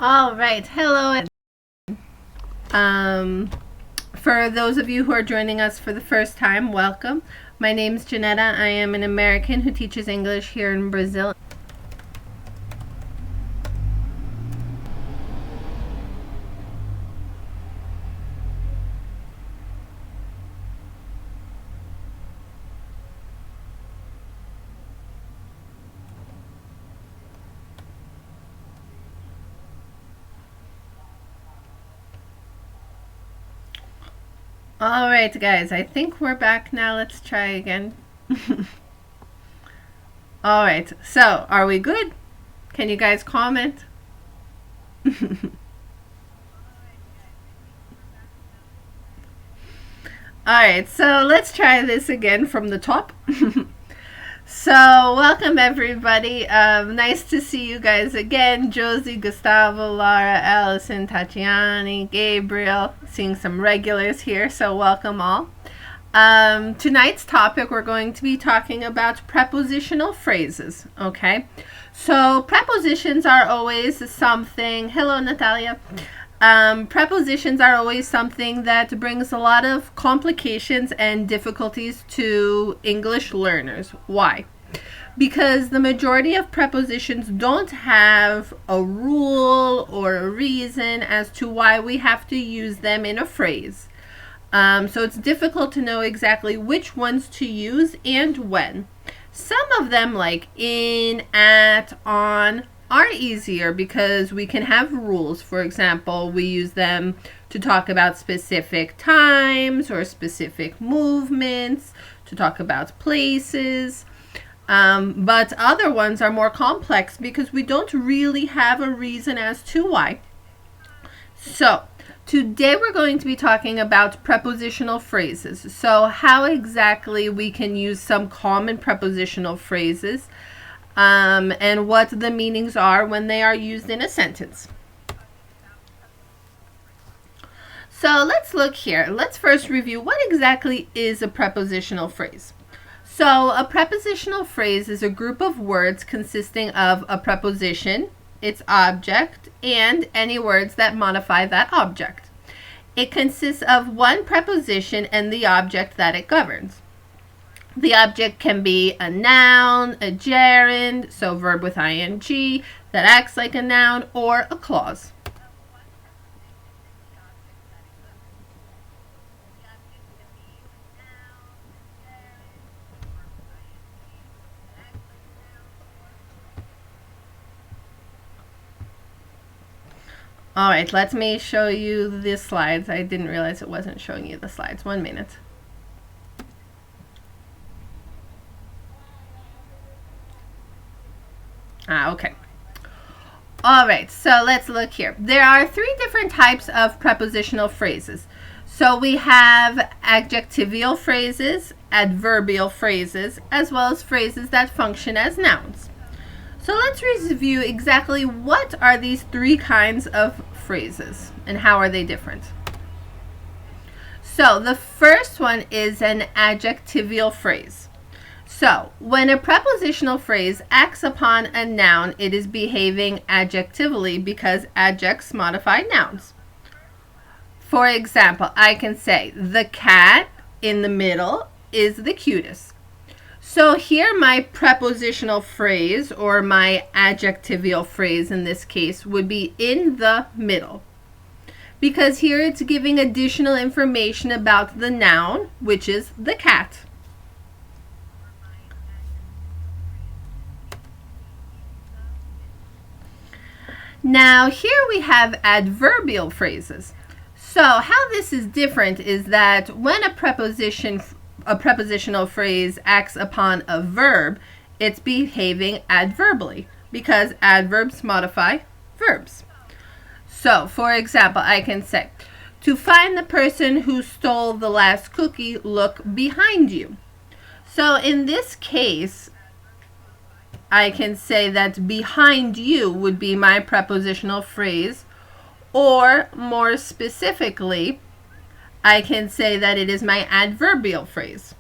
All right, hello. For those of you who are joining us for the first time, welcome. My name is Janetta. I am an American who teaches English here in Brazil. All right, guys, I think we're back now. Let's try again. All right, so are we good? Can you guys comment? All right, so let's try this again from the top. So welcome everybody. Nice to see you guys again. Josie, Gustavo, Lara, Allison, Tatiani, Gabriel. Seeing some regulars here, so welcome all. Tonight's topic, we're going to be talking about prepositional phrases. Okay, so prepositions are always something. Hello, Natalia. Prepositions are always something that brings a lot of complications and difficulties to English learners. Why? Because the majority of prepositions don't have a rule or a reason as to why we have to use them in a phrase. So it's difficult to know exactly which ones to use and when. Some of them, like in, at, on, are easier because we can have rules. For example, we use them to talk about specific times or specific movements, to talk about places. But other ones are more complex because we don't really have a reason as to why. So today we're going to be talking about prepositional phrases. So how exactly we can use some common prepositional phrases. And what the meanings are when they are used in a sentence. So let's look here. Let's first review what exactly is a prepositional phrase. So a prepositional phrase is a group of words consisting of a preposition, its object, and any words that modify that object. It consists of one preposition and the object that it governs. The object can be a noun, a gerund, so verb with ing, that acts like a noun, or a clause. All right, let me show you the slides. I didn't realize it wasn't showing you the slides. 1 minute. Okay. All right, so let's look here. There are 3 different types of prepositional phrases. So we have adjectival phrases, adverbial phrases, as well as phrases that function as nouns. So let's review exactly what are these 3 kinds of phrases and how are they different. So the first one is an adjectival phrase. So, when a prepositional phrase acts upon a noun, it is behaving adjectively because adjects modify nouns. For example, I can say, the cat in the middle is the cutest. So here my prepositional phrase, or my adjectival phrase in this case, would be in the middle. Because here it's giving additional information about the noun, which is the cat. Now here we have adverbial phrases. So how this is different is that when a prepositional phrase acts upon a verb, it's behaving adverbally because adverbs modify verbs. So for example, I can say, to find the person who stole the last cookie, look behind you. So in this case, I can say that behind you would be my prepositional phrase, or more specifically, I can say that it is my adverbial phrase.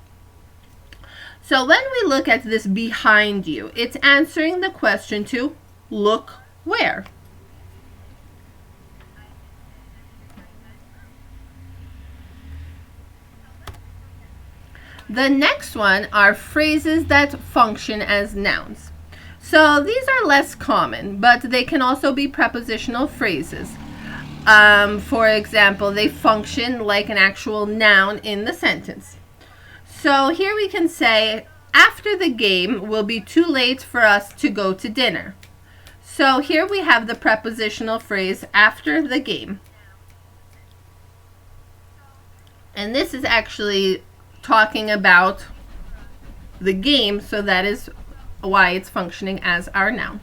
So when we look at this behind you, it's answering the question to look where. The next one are phrases that function as nouns. So these are less common, but they can also be prepositional phrases. For example, they function like an actual noun in the sentence. So here we can say, after the game will be too late for us to go to dinner. So here we have the prepositional phrase after the game. And this is actually talking about the game, so that is why it's functioning as our noun.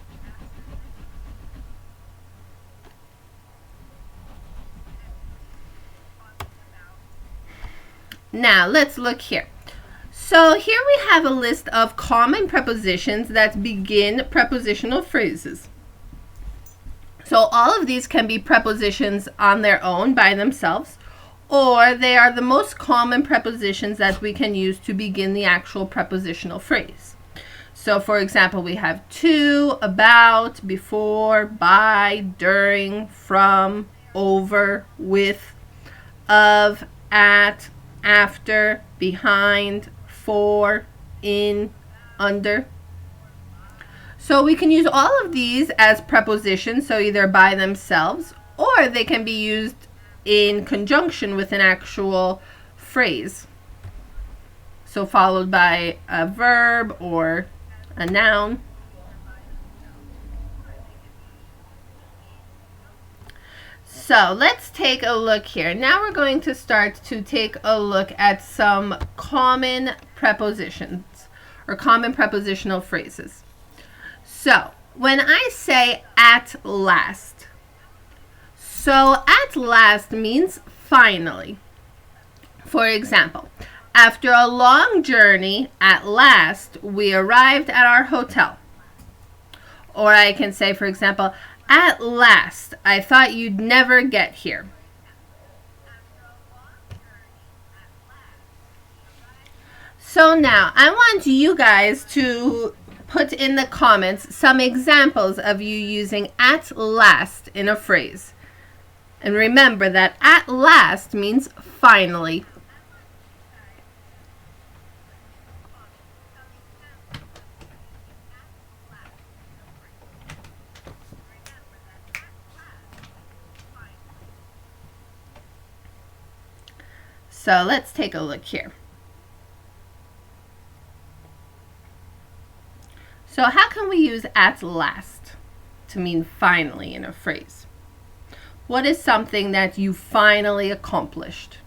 Now let's look here. So here we have a list of common prepositions that begin prepositional phrases. So all of these can be prepositions on their own by themselves, or they are the most common prepositions that we can use to begin the actual prepositional phrase. So for example, we have to, about, before, by, during, from, over, with, of, at, after, behind, for, in, under. So we can use all of these as prepositions, so either by themselves, or they can be used in conjunction with an actual phrase. So followed by a verb or a noun. So let's take a look here. Now we're going to start to take a look at some common prepositions or common prepositional phrases. So when I say at last, so at last means finally. For example, after a long journey, at last we arrived at our hotel. Or I can say, for example, at last, I thought you'd never get here. So now I want you guys to put in the comments some examples of you using at last in a phrase. And remember that at last means finally. So let's take a look here. So how can we use at last to mean finally in a phrase? What is something that you finally accomplished?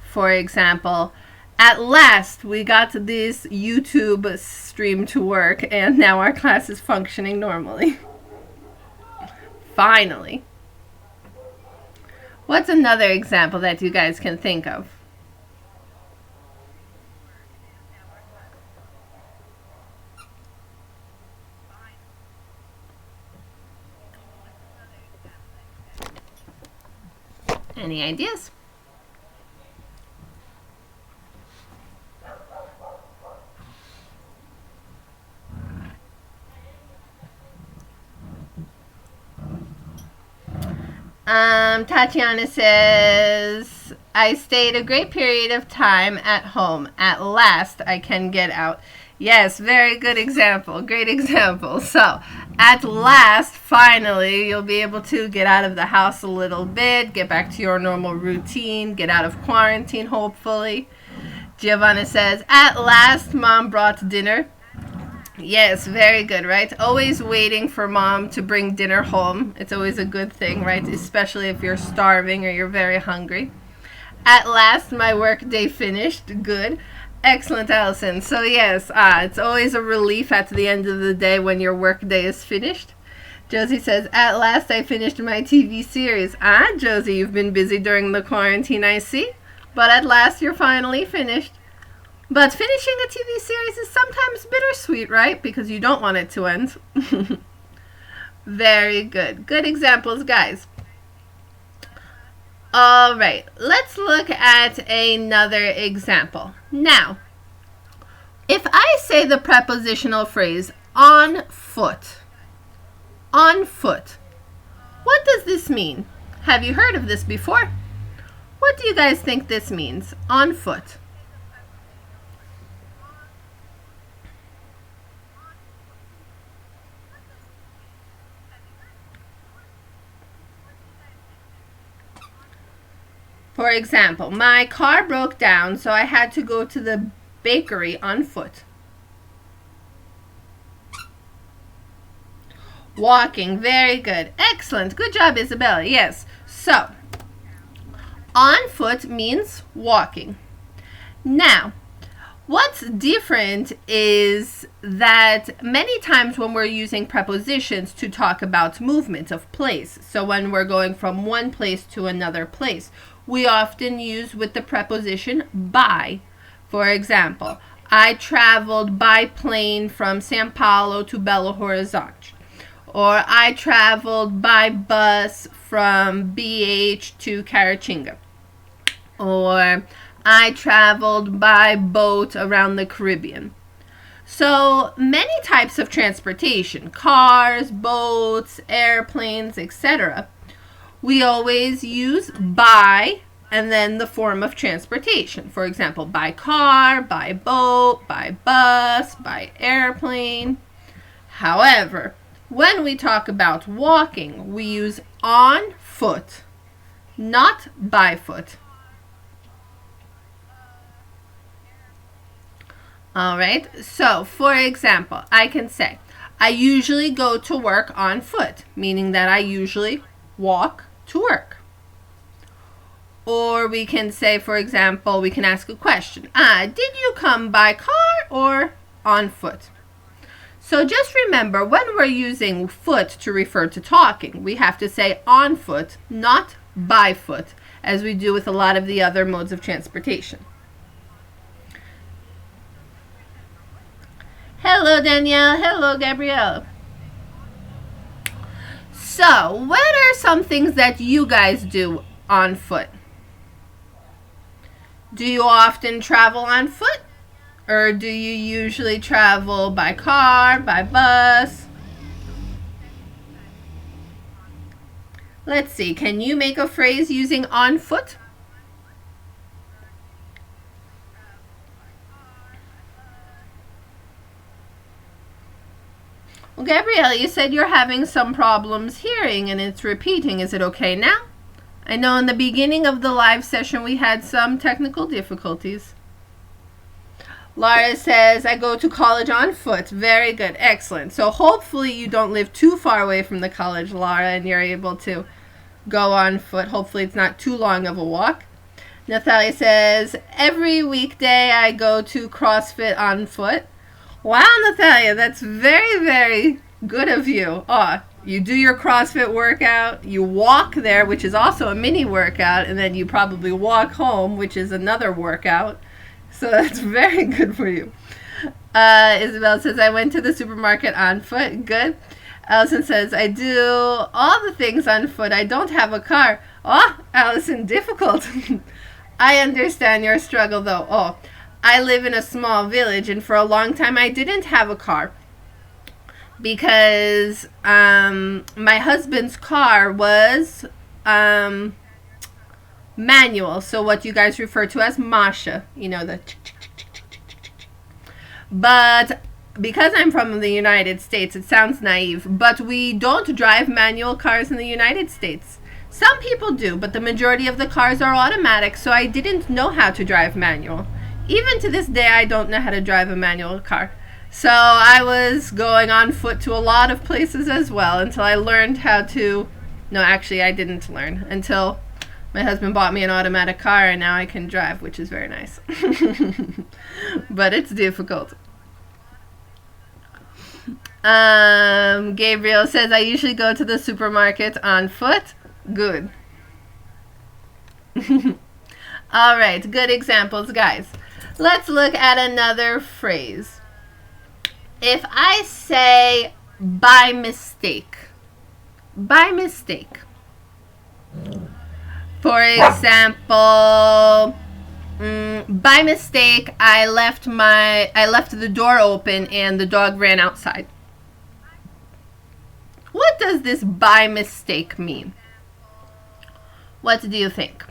For example, at last we got this YouTube stream to work and now our class is functioning normally. Finally. What's another example that you guys can think of? Any ideas? Tatiana says, I stayed a great period of time at home. At last, I can get out. Yes, very good example. Great example. So, at last, finally, you'll be able to get out of the house a little bit, get back to your normal routine, get out of quarantine, hopefully. Giovanna says, at last, Mom brought dinner. Yes, very good, right? Always waiting for Mom to bring dinner home. It's always a good thing, right? Especially if you're starving or you're very hungry. At last, my work day finished. Good. Excellent, Allison. So yes, it's always a relief at the end of the day when your work day is finished. Josie says, at last I finished my TV series. Josie, you've been busy during the quarantine, I see. But at last you're finally finished. But finishing a TV series is sometimes bittersweet, right? Because you don't want it to end. Very good. Good examples, guys. All right, let's look at another example. Now, if I say the prepositional phrase on foot, what does this mean? Have you heard of this before? What do you guys think this means? On foot. For example, my car broke down, so I had to go to the bakery on foot. Walking, very good. Excellent. Good job, Isabella. Yes. So, on foot means walking. Now, what's different is that many times when we're using prepositions to talk about movement of place, so when we're going from one place to another place, we often use with the preposition by. For example, I traveled by plane from São Paulo to Belo Horizonte. Or I traveled by bus from BH to Caratinga. Or I traveled by boat around the Caribbean. So many types of transportation, cars, boats, airplanes, etc. We always use by and then the form of transportation. For example, by car, by boat, by bus, by airplane. However, when we talk about walking, we use on foot, not by foot. All right, so for example, I can say, I usually go to work on foot, meaning that I usually walk to work. Or we can say, for example, we can ask a question. Did you come by car or on foot? So just remember, when we're using foot to refer to talking, we have to say on foot, not by foot, as we do with a lot of the other modes of transportation. Hello, Danielle. Hello, Gabrielle. So, what are some things that you guys do on foot? Do you often travel on foot? Or do you usually travel by car, by bus? Let's see, can you make a phrase using on foot? Well, Gabrielle, you said you're having some problems hearing and it's repeating. Is it okay now? I know in the beginning of the live session we had some technical difficulties. Laura says, I go to college on foot. Very good. Excellent. So hopefully you don't live too far away from the college, Laura, and you're able to go on foot. Hopefully it's not too long of a walk. Natalia says, every weekday I go to CrossFit on foot. Wow, Natalia, that's very, very good of you. Oh, you do your CrossFit workout, you walk there, which is also a mini workout, and then you probably walk home, which is another workout. So that's very good for you. Isabel says, I went to the supermarket on foot. Good. Allison says, I do all the things on foot. I don't have a car. Oh, Allison, difficult. I understand your struggle, though. Oh, I live in a small village, and for a long time I didn't have a car because my husband's car was manual, so what you guys refer to as Masha, you know, the but because I'm from the United States, it sounds naive, but we don't drive manual cars in the United States. Some people do, but the majority of the cars are automatic, so I didn't know how to drive manual. Even to this day, I don't know how to drive a manual car. So I was going on foot to a lot of places as well until I learned how to, no, actually I didn't learn until my husband bought me an automatic car and now I can drive, which is very nice. But it's difficult. Gabriel says, I usually go to the supermarket on foot. Good. All right, good examples, guys. Let's look at another phrase. If I say by mistake, by mistake. For example, by mistake, I left the door open and the dog ran outside. What does this by mistake mean? What do you think?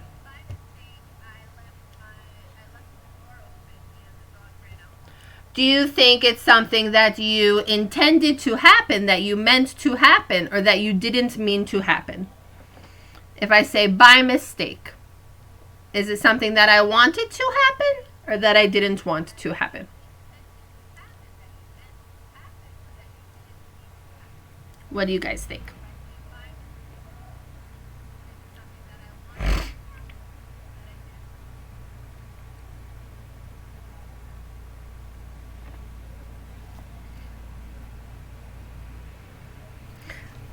Do you think it's something that you intended to happen, that you meant to happen, or that you didn't mean to happen? If I say by mistake, is it something that I wanted to happen or that I didn't want to happen? What do you guys think?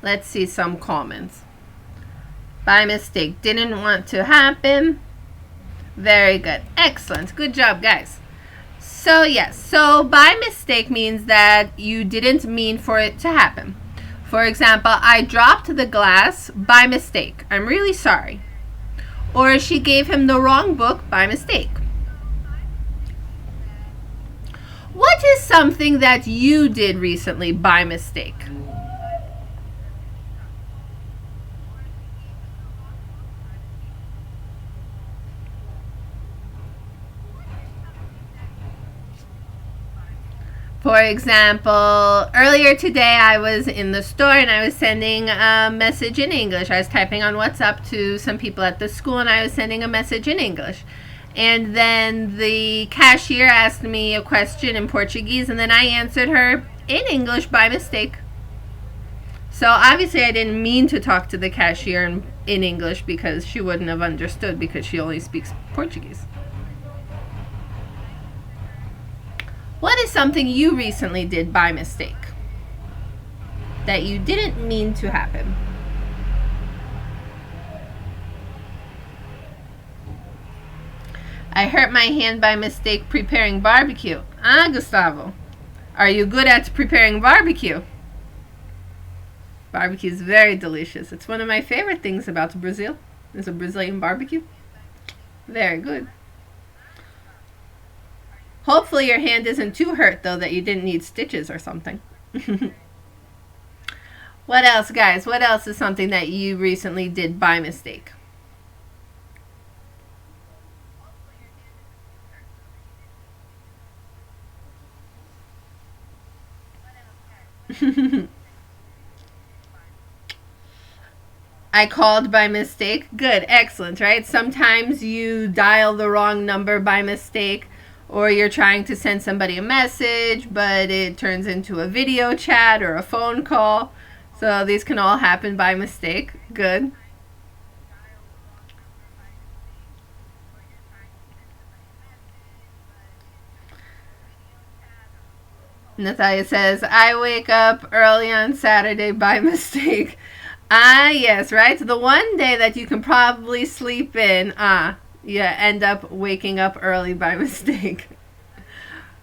Let's see some comments. By mistake, didn't want to happen. Very good. Excellent. Good job, guys. So yes, so by mistake means that you didn't mean for it to happen. For example, I dropped the glass by mistake. I'm really sorry. Or she gave him the wrong book by mistake. What is something that you did recently by mistake? For example, earlier today I was in the store and I was sending a message in English. I was typing on WhatsApp to some people at the school and I was sending a message in English. And then the cashier asked me a question in Portuguese and then I answered her in English by mistake. So obviously I didn't mean to talk to the cashier in English because she wouldn't have understood because she only speaks Portuguese. What is something you recently did by mistake that you didn't mean to happen? I hurt my hand by mistake preparing barbecue. Ah, Gustavo. Are you good at preparing barbecue? Barbecue is very delicious. It's one of my favorite things about Brazil, is a Brazilian barbecue. Very good. Hopefully your hand isn't too hurt, though, that you didn't need stitches or something. What else, guys? What else is something that you recently did by mistake? I called by mistake. Good, excellent, right? Sometimes you dial the wrong number by mistake, or you're trying to send somebody a message, but it turns into a video chat or a phone call. So these can all happen by mistake. Good. Natalia says, I wake up early on Saturday by mistake. Ah, yes, right? So the one day that you can probably sleep in, you end up waking up early by mistake.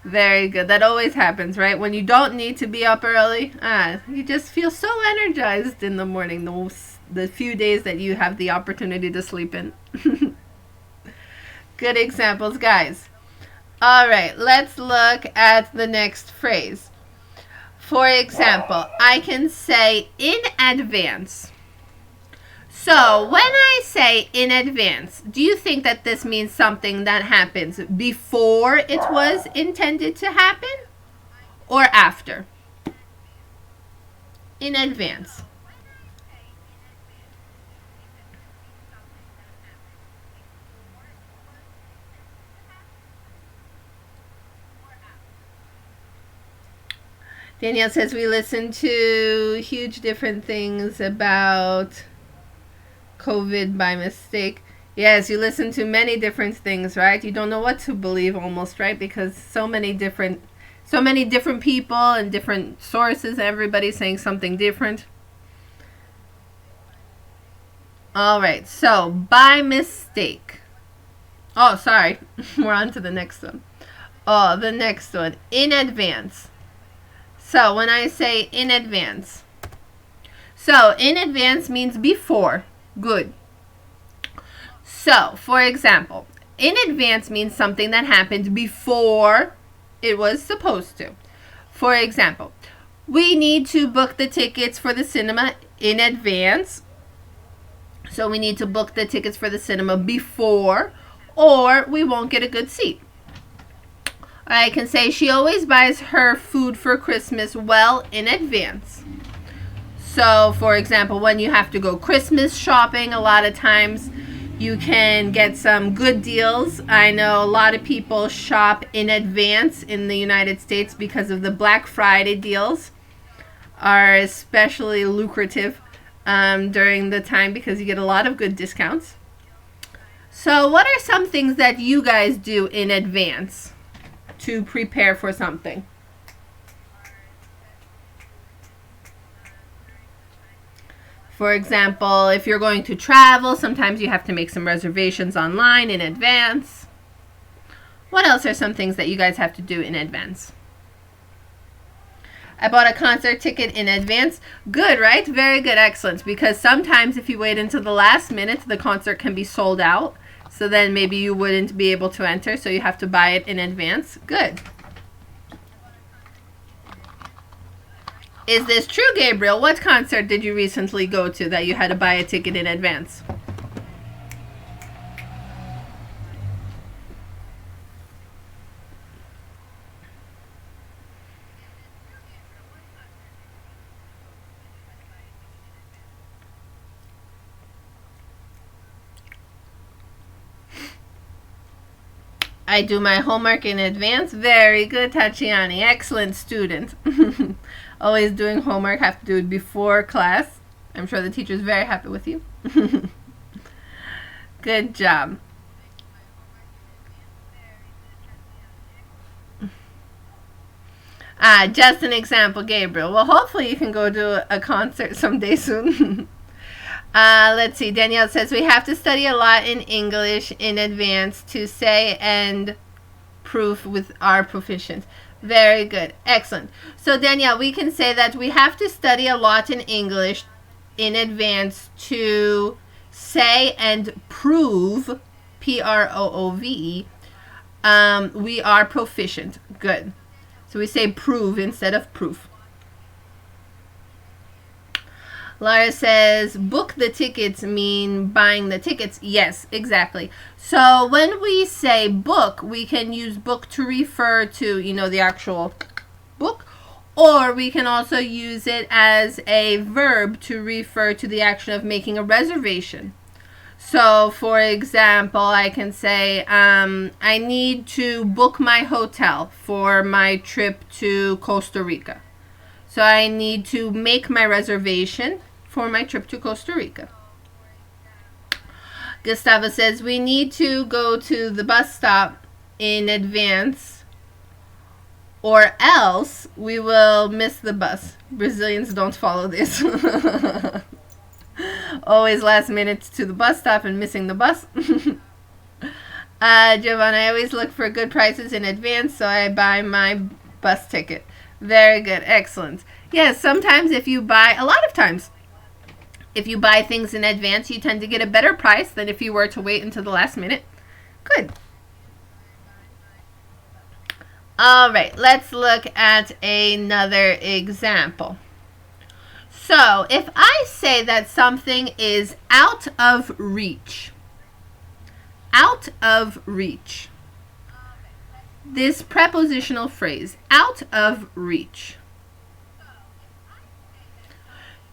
Very good. That always happens, right? When you don't need to be up early, you just feel so energized in the morning, the few days that you have the opportunity to sleep in. Good examples, guys. All right, let's look at the next phrase. For example, I can say in advance. So when I say in advance, do you think that this means something that happens before it was intended to happen or after? In advance. Danielle says we listen to huge different things about COVID by mistake. Yes, you listen to many different things, right? You don't know what to believe almost, right? Because so many different people and different sources, everybody's saying something different. All right, so by mistake. Oh, sorry. We're on to the next one. Oh, the next one. In advance. So when I say in advance. So in advance means before. Good. So, for example, in advance means something that happened before it was supposed to. For example, we need to book the tickets for the cinema in advance. So we need to book the tickets for the cinema before, or we won't get a good seat. I can say she always buys her food for Christmas well in advance. So, for example, when you have to go Christmas shopping, a lot of times you can get some good deals. I know a lot of people shop in advance in the United States because of the Black Friday deals are especially lucrative during the time because you get a lot of good discounts. So what are some things that you guys do in advance to prepare for something? For example, if you're going to travel, sometimes you have to make some reservations online in advance. What else are some things that you guys have to do in advance? I bought a concert ticket in advance. Good, right? Very good, excellent. Because sometimes if you wait until the last minute, the concert can be sold out. So then maybe you wouldn't be able to enter, so you have to buy it in advance. Good. Is this true, Gabriel? What concert did you recently go to that you had to buy a ticket in advance? I do my homework in advance. Very good, Tatiani. Excellent student. Always doing homework. Have to do it before class. I'm sure the teacher's very happy with you. Good job. Just an example, Gabriel. Well, hopefully you can go to a concert someday soon. Let's see. Danielle says we have to study a lot in English in advance to say and prove with our proficient. Very good. Excellent. So, Danielle, we can say that we have to study a lot in English in advance to say and prove, P-R-O-O-V-E, we are proficient. Good. So we say prove instead of proof. Laura says, book the tickets mean buying the tickets. Yes, exactly. So when we say book, we can use book to refer to, the actual book. Or we can also use it as a verb to refer to the action of making a reservation. So, for example, I can say, I need to book my hotel for my trip to Costa Rica. So I need to make my reservation for my trip to Costa Rica. Gustavo says, we need to go to the bus stop in advance or else we will miss the bus. Brazilians don't follow this. Always last minute to the bus stop and missing the bus. Giovanna, I always look for good prices in advance, so I buy my bus ticket. Very good. Excellent. Yes, sometimes if you buy, a lot of times, if you buy things in advance, you tend to get a better price than if you were to wait until the last minute. Good. All right, let's look at another example. So, if I say that something is out of reach, this prepositional phrase, out of reach,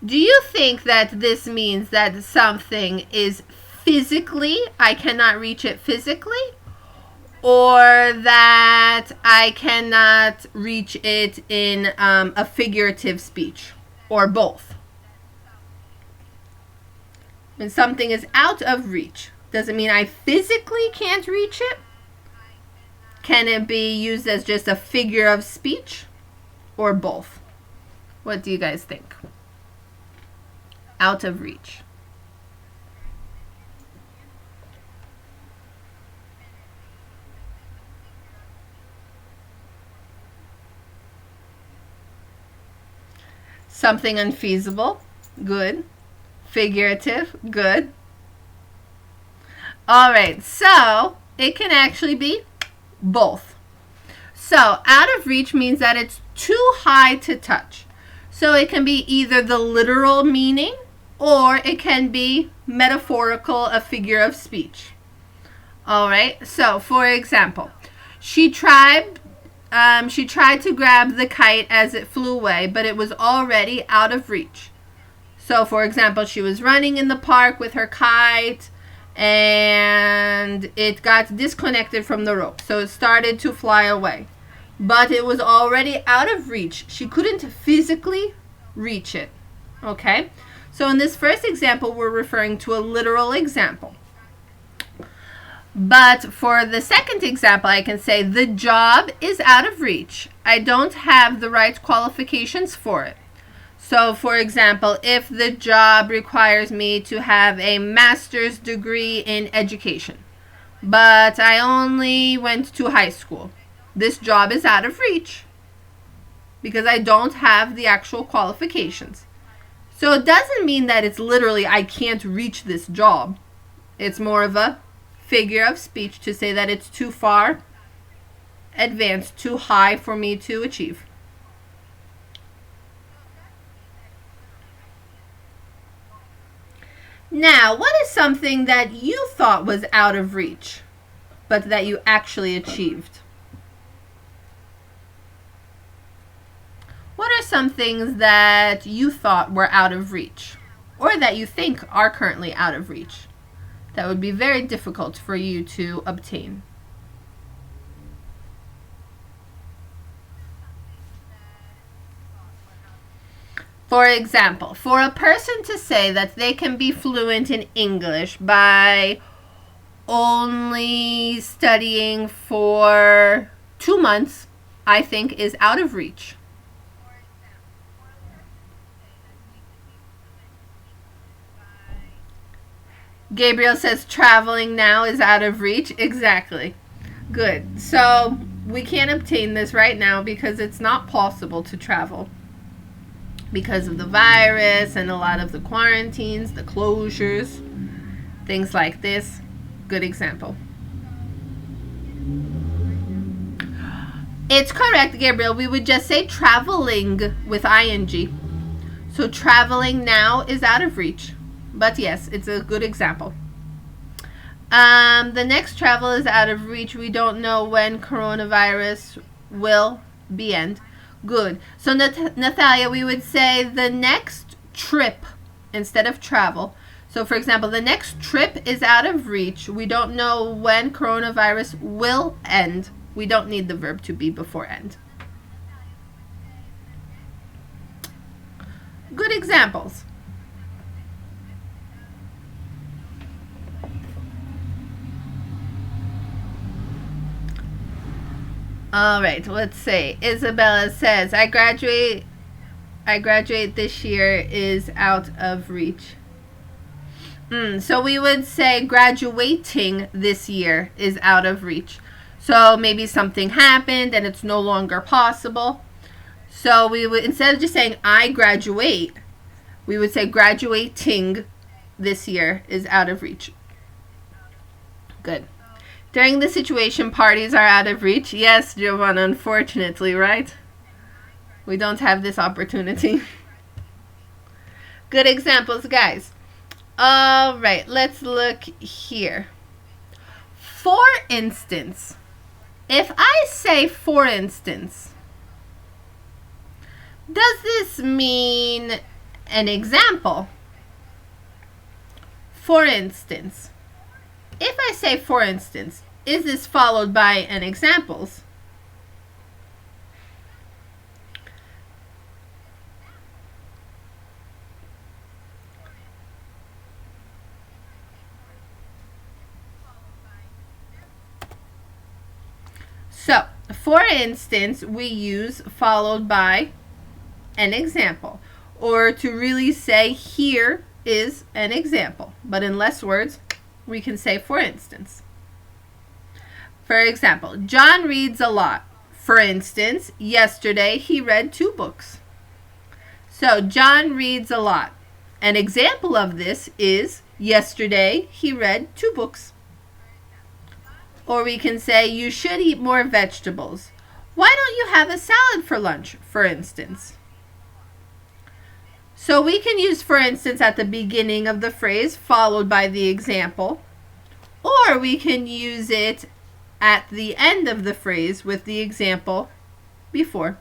do you think that this means that something is physically, I cannot reach it physically, or that I cannot reach it in a figurative speech, or both? When something is out of reach, does it mean I physically can't reach it? Can it be used as just a figure of speech, or both? What do you guys think? Out of reach. Something unfeasible. Good. Figurative. Good. All right, so it can actually be both. So out of reach means that it's too high to touch. So it can be either the literal meaning or it can be metaphorical, a figure of speech. All right, so for example, she tried She tried to grab the kite as it flew away, but it was already out of reach. So, for example, she was running in the park with her kite, and it got disconnected from the rope. So it started to fly away. But it was already out of reach. She couldn't physically reach it. Okay? So in this first example, we're referring to a literal example. But for the second example, I can say the job is out of reach. I don't have the right qualifications for it. So, for example, if the job requires me to have a master's degree in education, but I only went to high school, this job is out of reach because I don't have the actual qualifications. So it doesn't mean that it's literally I can't reach this job. It's more of a figure of speech to say that it's too far advanced, too high for me to achieve. Now, what is something that you thought was out of reach, but that you actually achieved? What are some things that you thought were out of reach, or that you think are currently out of reach, that would be very difficult for you to obtain? For example, for a person to say that they can be fluent in English by only studying for 2 months, I think is out of reach. Gabriel says traveling now is out of reach. Exactly. Good. So we can't obtain this right now because it's not possible to travel because of the virus and a lot of the quarantines, the closures, things like this. Good example. It's correct, Gabriel. We would just say traveling with ing. So traveling now is out of reach. But yes, it's a good example. The next travel is out of reach. We don't know when coronavirus will be end. Good. So Natalia, we would say the next trip instead of travel. So for example, the next trip is out of reach. We don't know when coronavirus will end. We don't need the verb to be before end. Good examples. All right, let's see. Isabella says, I graduate this year is out of reach. So we would say graduating this year is out of reach. So maybe something happened and it's no longer possible. So we would, instead of just saying I graduate, we would say graduating this year is out of reach. Good. During the situation, parties are out of reach. Yes, Giovanna, unfortunately, right? We don't have this opportunity. Good examples, guys. All right, let's look here. For instance, if I say for instance, does this mean an example? For instance. If I say, for instance, is this followed by an examples? So, for instance, we use followed by an example. Or to really say, here is an example. But in less words, we can say, for instance. For example, John reads a lot. For instance, yesterday he read 2 books. So, John reads a lot. An example of this is, yesterday he read 2 books. Or we can say, you should eat more vegetables. Why don't you have a salad for lunch, for instance? So we can use for instance at the beginning of the phrase followed by the example, or we can use it at the end of the phrase with the example before.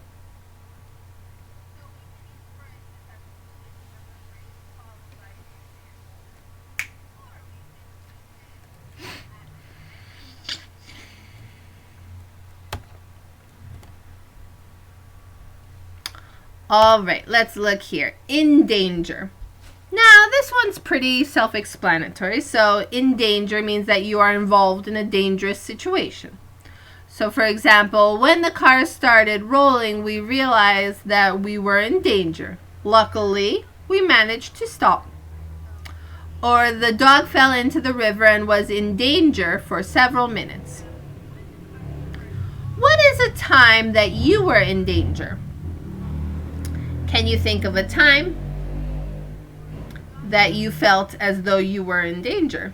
All right, let's look here. In danger. Now, this one's pretty self-explanatory. So, in danger means that you are involved in a dangerous situation. So, for example, when the car started rolling, we realized that we were in danger. Luckily, we managed to stop. Or the dog fell into the river and was in danger for several minutes. What is a time that you were in danger? Can you think of a time that you felt as though you were in danger?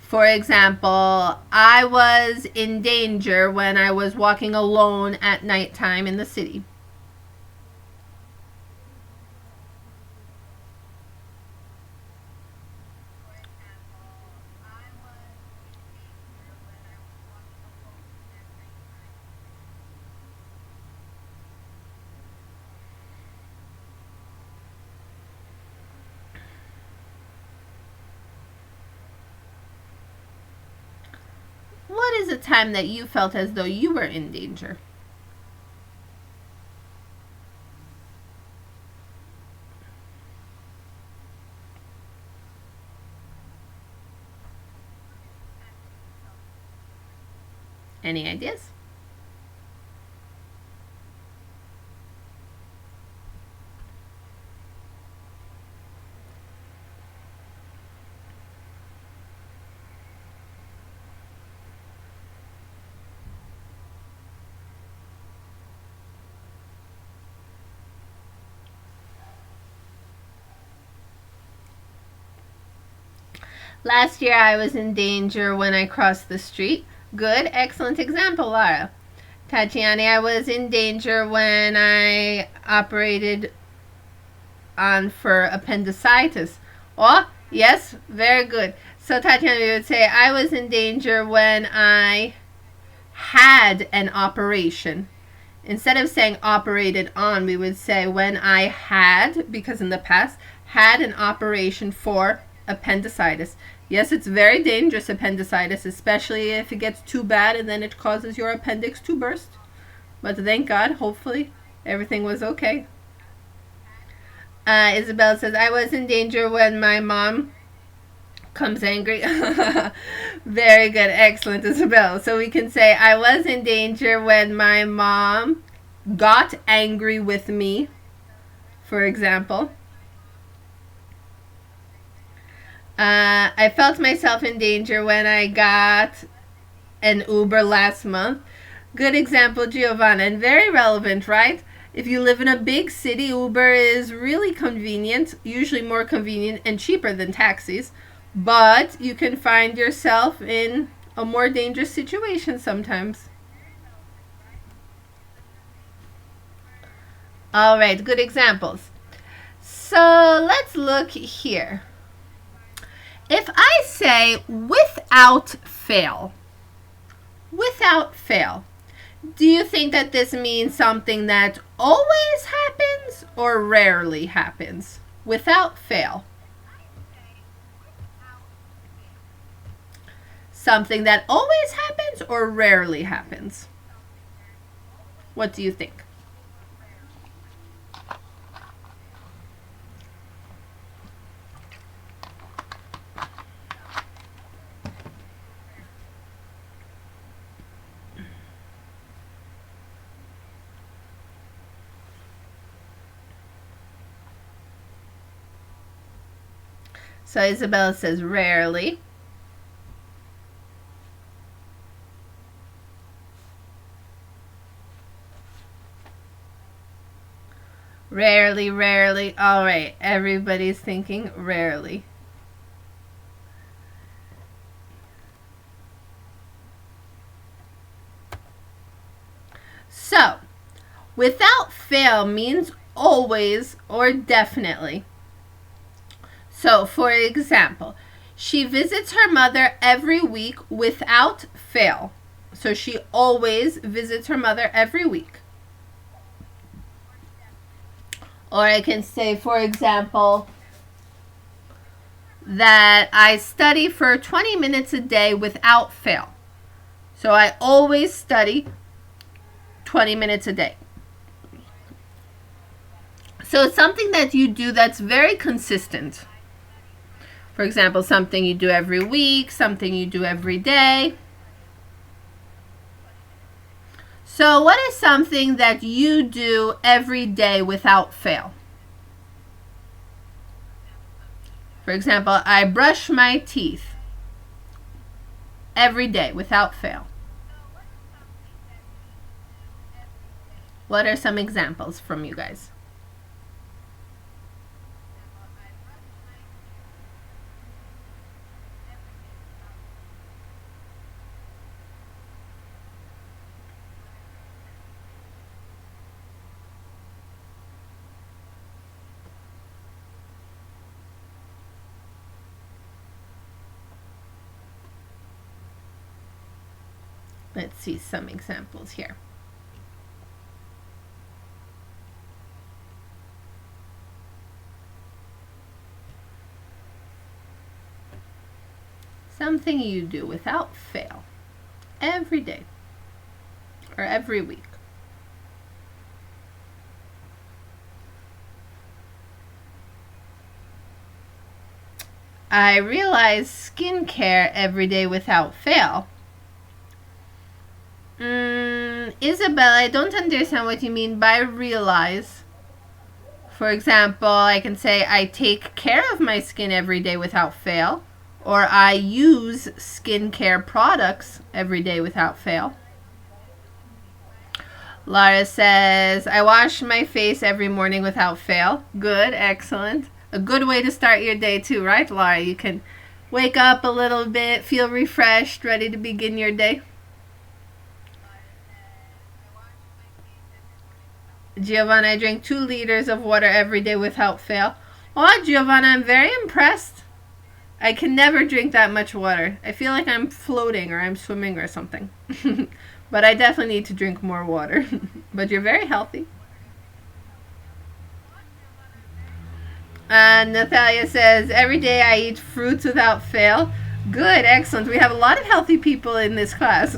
For example, I was in danger when I was walking alone at nighttime in the city. What is a time that you felt as though you were in danger? Any ideas? Last year I was in danger when I crossed the street. Good, excellent example, Lara. Tatiana, I was in danger when I operated on for appendicitis. Oh, yes, very good. So Tatiana, we would say, I was in danger when I had an operation. Instead of saying operated on, we would say when I had, because in the past, had an operation for appendicitis. Yes, it's very dangerous, appendicitis, especially if it gets too bad and then it causes your appendix to burst. But thank God, hopefully, everything was okay. Isabel says, I was in danger when my mom comes angry. Very good, excellent, Isabel. So we can say, I was in danger when my mom got angry with me, for example. I felt myself in danger when I got an Uber last month. Good example, Giovanna, and very relevant, right? If you live in a big city, Uber is really convenient, usually more convenient and cheaper than taxis. But you can find yourself in a more dangerous situation sometimes. All right, good examples. So let's look here. If I say without fail, do you think that this means something that always happens or rarely happens? Without fail. Something that always happens or rarely happens? What do you think? So Isabella says rarely. Rarely, rarely. All right, everybody's thinking rarely. So, without fail means always or definitely. So, for example, She visits her mother every week without fail. So she always visits her mother every week. Or I can say, for example, that I study for 20 minutes a day without fail. So I always study 20 minutes a day. So it's something that you do that's very consistent. For example, something you do every week, something you do every day. So what is something that you do every day without fail? For example, I brush my teeth every day without fail. What are some examples from you guys? Let's see some examples here. Something you do without fail every day or every week. I realize skincare every day without fail. Isabel, I don't understand what you mean by realize. For example, I can say I take care of my skin every day without fail, or I use skincare products every day without fail. Lara says, I wash my face every morning without fail. Good, excellent. A good way to start your day too, right, Lara? You can wake up a little bit, feel refreshed, ready to begin your day. Giovanna, I drink 2 liters of water every day without fail. Oh, Giovanna, I'm very impressed. I can never drink that much water. I feel like I'm floating or I'm swimming or something. But I definitely need to drink more water. But you're very healthy. Natalia says, every day I eat fruits without fail. Good, excellent. We have a lot of healthy people in this class.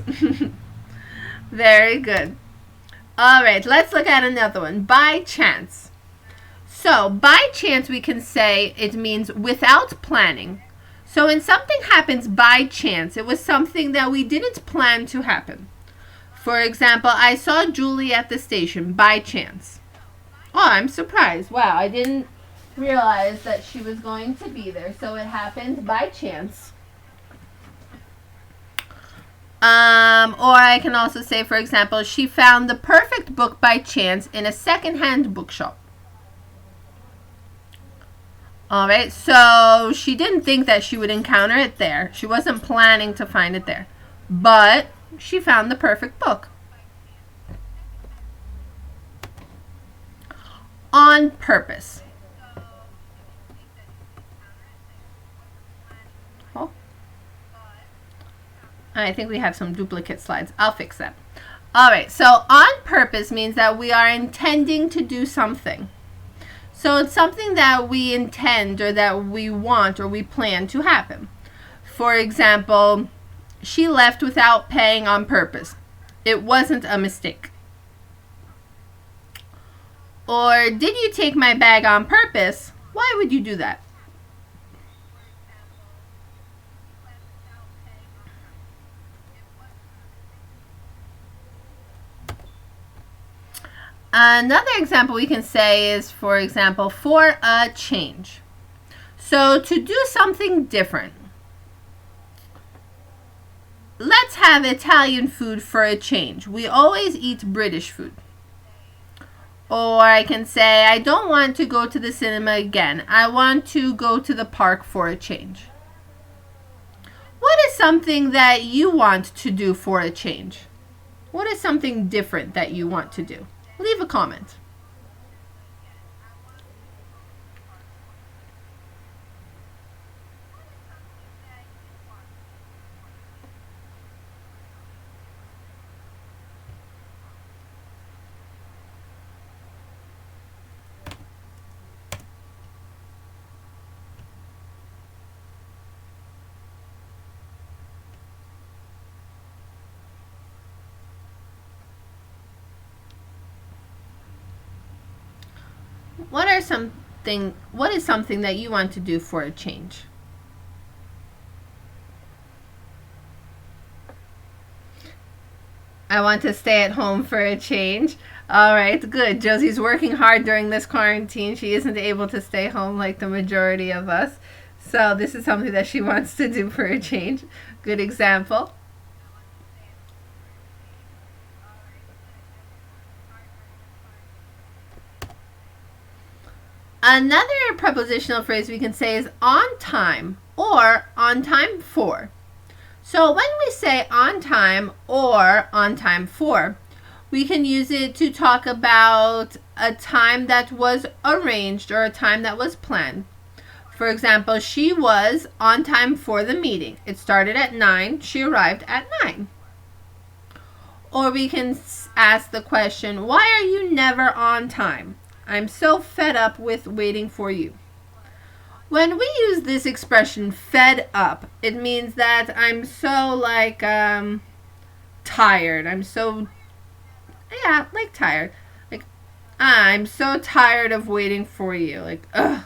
Very good. All right, let's look at another one. By chance. So, by chance, we can say it means without planning. So, when something happens by chance, it was something that we didn't plan to happen. For example, I saw Julie at the station by chance. Oh, I'm surprised. Wow, I didn't realize that she was going to be there. So, it happened by chance. Or I can also say, for example, she found the perfect book by chance in a secondhand bookshop. All right, so she didn't think that she would encounter it there. She wasn't planning to find it there, but she found the perfect book. On purpose. I think we have some duplicate slides. I'll fix that. All right, so on purpose means that we are intending to do something. So it's something that we intend or that we want or we plan to happen. For example, she left without paying on purpose. It wasn't a mistake. Or did you take my bag on purpose? Why would you do that? Another example we can say is, for example, for a change. So to do something different. Let's have Italian food for a change. We always eat British food. Or I can say, I don't want to go to the cinema again. I want to go to the park for a change. What is something that you want to do for a change? What is something different that you want to do? Leave a comment. What is something that you want to do for a change? I want to stay at home for a change. All right, good. Josie's working hard during this quarantine. She isn't able to stay home like the majority of us. So this is something that she wants to do for a change. Good example. Another prepositional phrase we can say is on time or on time for. So when we say on time or on time for, we can use it to talk about a time that was arranged or a time that was planned. For example, she was on time for the meeting. It started at 9. She arrived at 9. Or we can ask the question, why are you never on time? I'm so fed up with waiting for you. When we use this expression, fed up, it means that I'm so tired. I'm so, tired. Like, I'm so tired of waiting for you. Like, ugh.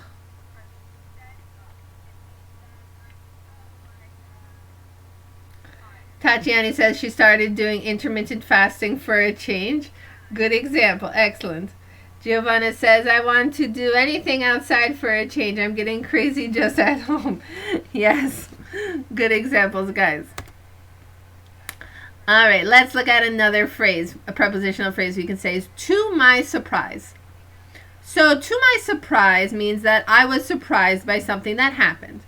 Tatiana says she started doing intermittent fasting for a change. Good example. Excellent. Giovanna says, I want to do anything outside for a change. I'm getting crazy just at home. Yes. Good examples, guys. All right, let's look at another phrase. A prepositional phrase we can say is to my surprise. So to my surprise means that I was surprised by something that happened.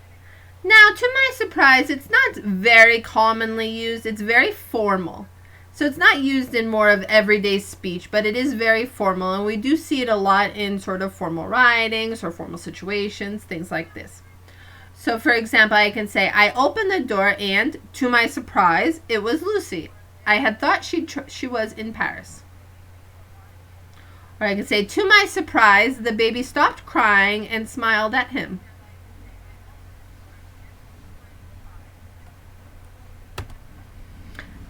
Now, to my surprise, it's not very commonly used. It's very formal. So it's not used in more of everyday speech, but it is very formal, and we do see it a lot in sort of formal writings or formal situations, things like this. So for example, I can say, I opened the door and, to my surprise, it was Lucy. I had thought she was in Paris. Or I can say, to my surprise, the baby stopped crying and smiled at him.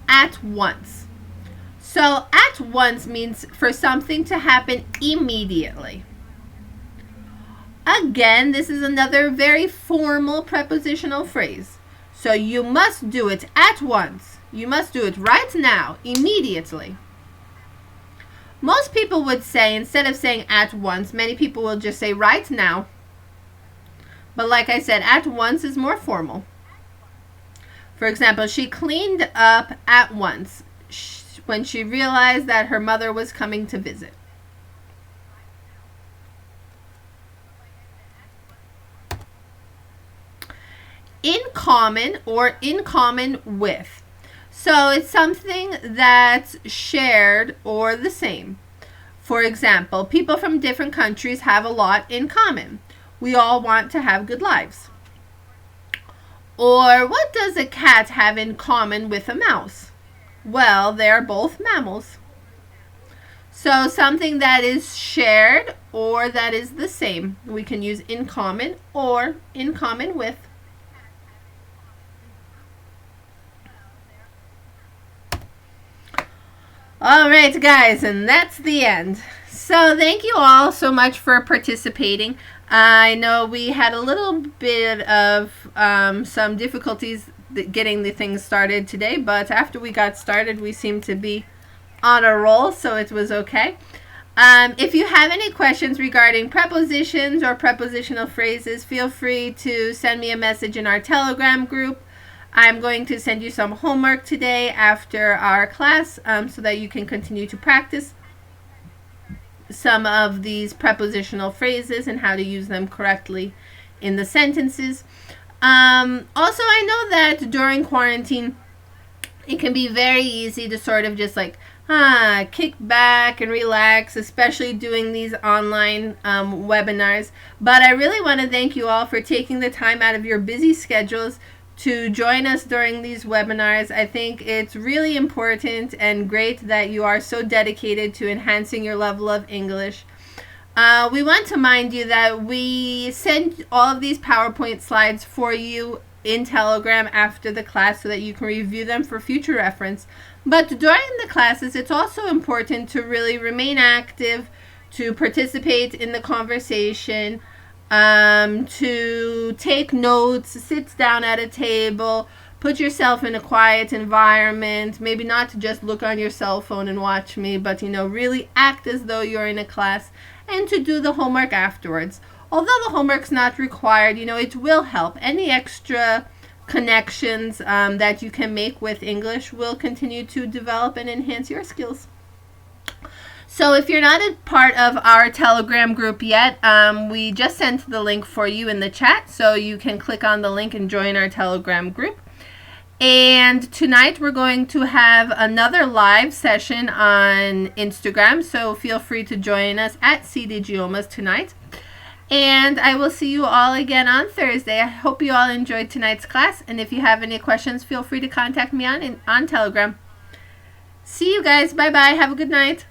At once. So at once means for something to happen immediately. Again, this is another very formal prepositional phrase. So you must do it at once. You must do it right now, immediately. Most people would say, instead of saying at once, many people will just say right now. But like I said, at once is more formal. For example, she cleaned up at once when she realized that her mother was coming to visit. In common or in common with. So it's something that's shared or the same. For example, people from different countries have a lot in common. We all want to have good lives. Or what does a cat have in common with a mouse? Well, they're both mammals. So something that is shared or that is the same. We can use in common or in common with. All right, guys, and that's the end. So thank you all so much for participating. I know we had a little bit of some difficulties getting the things started today, but after we got started, we seemed to be on a roll, so it was okay. If you have any questions regarding prepositions or prepositional phrases, feel free to send me a message in our Telegram group. I'm going to send you some homework today after our class so that you can continue to practice some of these prepositional phrases and how to use them correctly in the sentences. Also, I know that during quarantine, it can be very easy to sort of just kick back and relax, especially doing these online webinars. But I really want to thank you all for taking the time out of your busy schedules to join us during these webinars. I think it's really important and great that you are so dedicated to enhancing your level of English. We want to mind you that we send all of these PowerPoint slides for you in Telegram after the class so that you can review them for future reference. But during the classes, it's also important to really remain active, to participate in the conversation, to take notes, sit down at a table, put yourself in a quiet environment, maybe not to just look on your cell phone and watch me, but really act as though you're in a class, and to do the homework afterwards. Although the homework's not required, it will help. Any extra connections that you can make with English will continue to develop and enhance your skills. So if you're not a part of our Telegram group yet, we just sent the link for you in the chat, so you can click on the link and join our Telegram group. And tonight we're going to have another live session on Instagram, so feel free to join us at Seed Idiomas tonight. And I will see you all again on Thursday. I hope you all enjoyed tonight's class, and if you have any questions, feel free to contact me on Telegram. See you guys. Bye-bye. Have a good night.